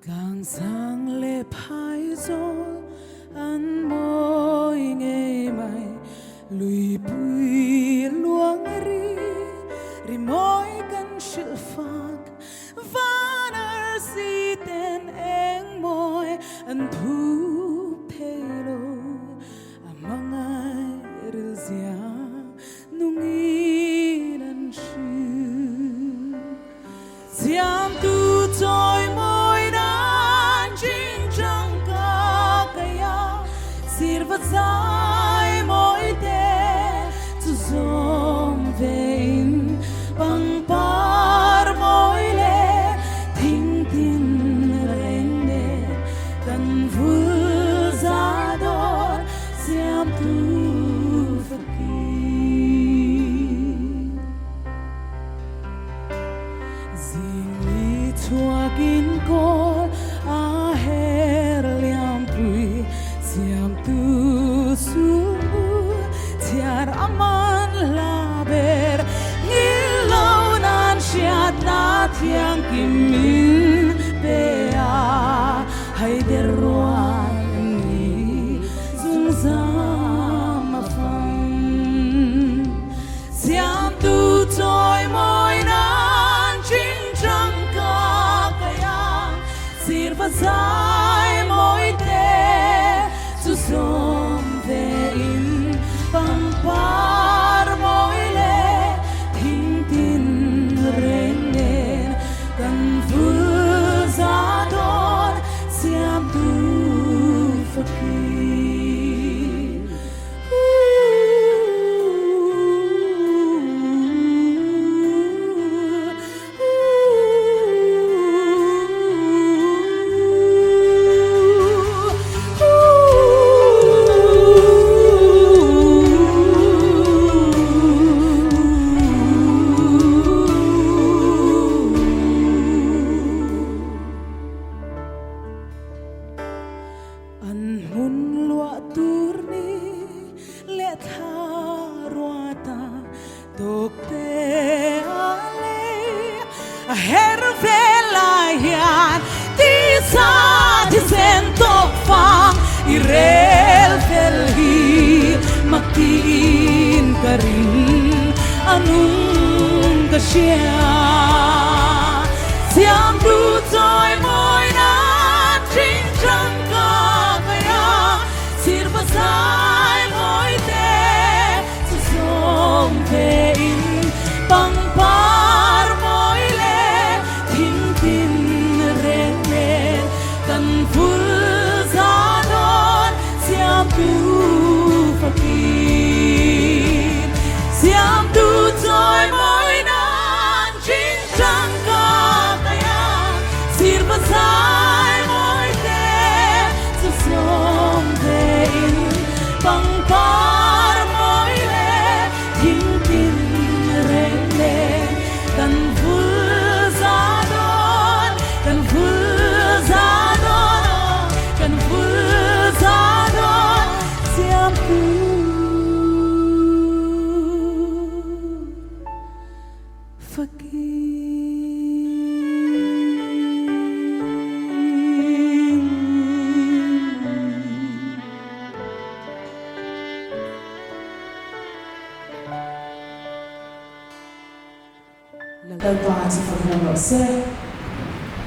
càng sang lệ phai gió ăn môi nghe mày lùi bùi luang ri môi căn sự phạc van ở si tên em môi ăn thu thế lô amang ai rizia nungi nan sư diam tu trôi môi đan chính trăng ca kaya sirva dài môi te tu zom vein bang par môi le thinh tin rende kan vul za dor diam tu chua kin col a her liam pui siam tu su tiar aman laber ngilo nan siat na tiang kimin pe a hay der roani zung zam afan siam tu toy moi nan ching chang sirva dài môi te tu som vein pang par môi le thinh tin renen kan vul za dor siam tu fakir an hun lua turni le tha ruata tok te ale a her vela yan ti sa ti sen tok fa i rel fel hi makin karin anung ka sia siam du toy moi na ching chang sirva dài môi te tu som vein pang par môi le thinh tin renen kan vul za don siam tu fakir siam tu toy môi nan ching chang ka kaya sirva dài môi te tu som pang par môi le thinh tin renen kan vul za don kan vul za don kan vul za don siam tu fakir lần đầu tiên phần hồn sẽ